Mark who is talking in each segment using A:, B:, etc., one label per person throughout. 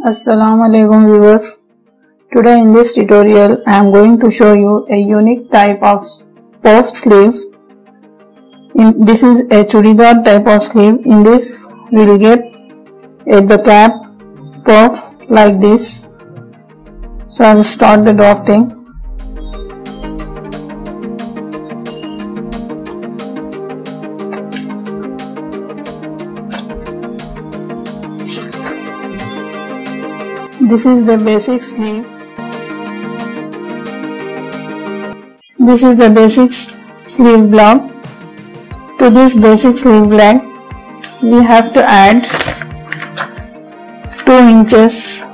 A: Assalamualaikum viewers. Today in this tutorial I am going to show you a unique type of puff sleeve. This is a churidar type of sleeve. In this we will get at the cap puff like this. So I will start the drafting. This is the basic sleeve. This is the basic sleeve block. To this basic sleeve block, we have to add 2 inches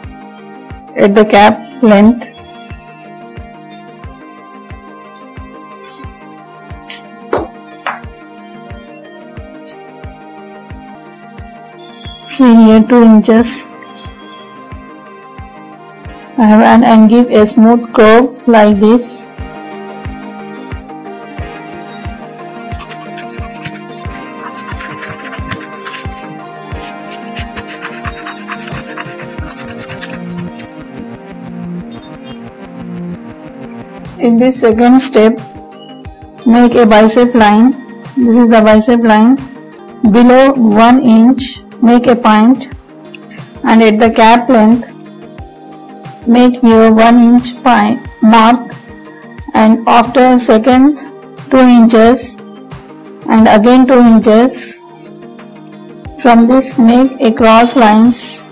A: at the cap length. See here 2 inches. And give a smooth curve like this. In this second step, make a bicep line. This is the bicep line. Below 1 inch, make a point, and at the cap length, make here 1 inch mark, and after second 2 inches and again 2 inches. From this make a cross lines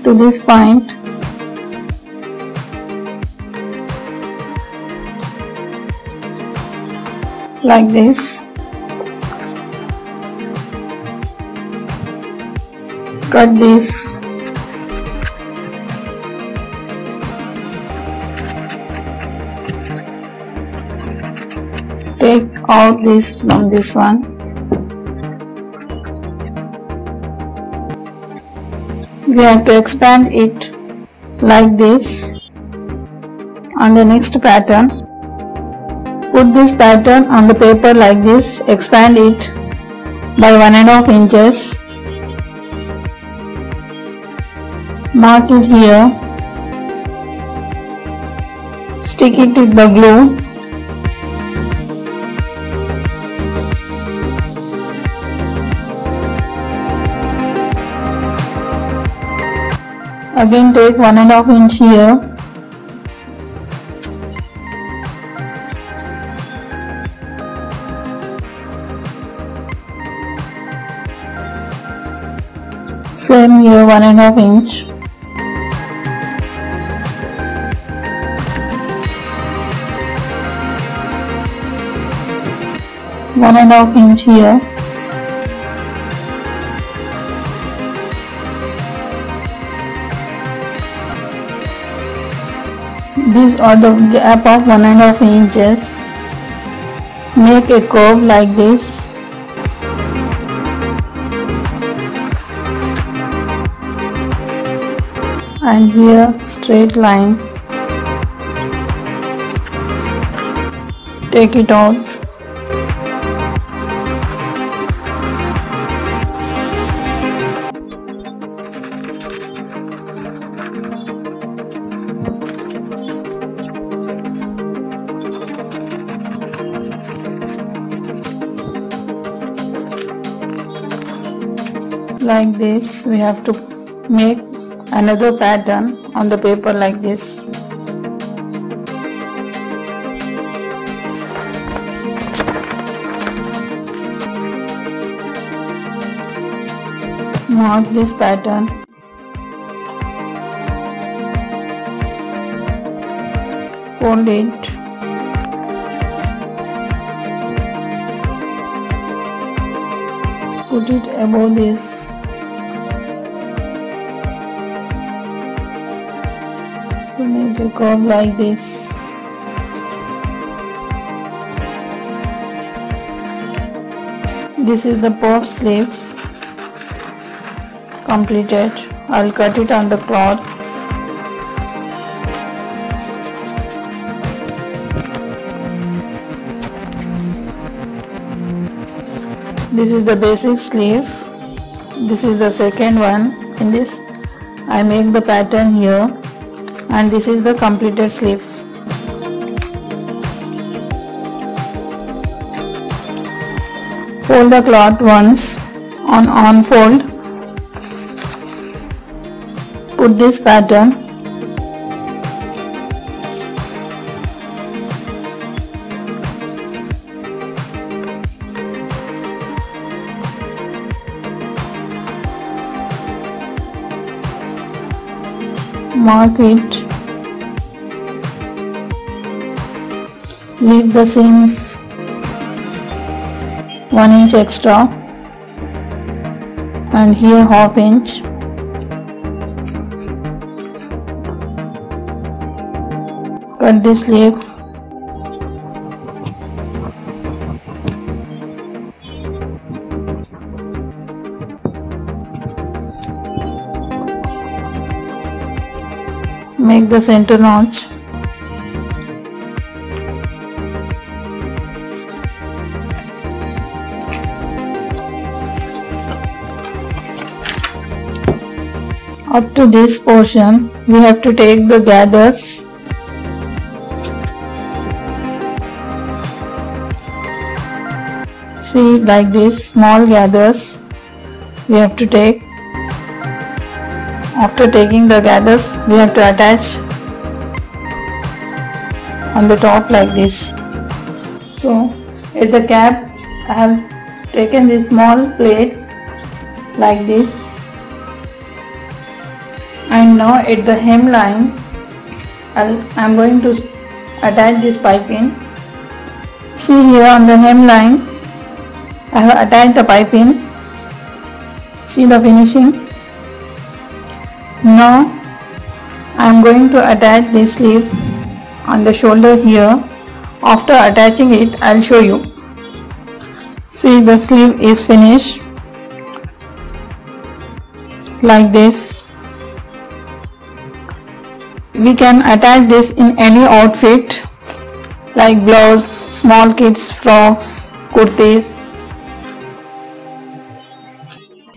A: to this point. Like this. Cut this. Take out this from this one. We have to expand it like this on the next pattern. Put this pattern on the paper like this. Expand it by 1.5 inches. Mark it here. Stick it with the glue. Again take 1.5 inch here. Same here 1.5 inch. One and a half inch here. These are the gap of 1.5 inches. Make a curve like this. And here straight line. Take it out. Like this, we have to make another pattern on the paper like this. Mark this pattern. Fold it. Put it above this. So make a curve like this. This is the puff sleeve completed. I'll cut it on the cloth. This is the basic sleeve. This is the second one. In this I make the pattern here, and this is the completed sleeve. Fold the cloth once. On unfold, put this pattern, mark it, leave the seams 1 inch extra, and here ½ inch. Cut the sleeve. Make the center notch. Up to this portion, we have to take the gathers. See, like this, small gathers we have to take. After taking the gathers, we have to attach on the top like this. So, at the cap, I have taken these small plates like this. And now at the hemline, I am going to attach this piping. See here on the hemline, I have attached the piping. See the finishing. Now I am going to attach this sleeve on the shoulder here. After attaching it, I will show you. See, the sleeve is finished like this. We can attach this in any outfit like blouse, small kids frocks, kurtis.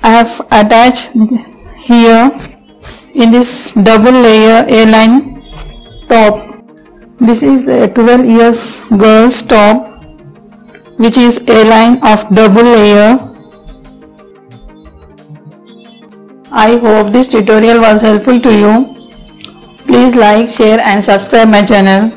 A: I have attached here in this double layer A-line top. This is a 12 years girl's top, which is A-line of double layer. I hope this tutorial was helpful to you. Please like, share and subscribe my channel.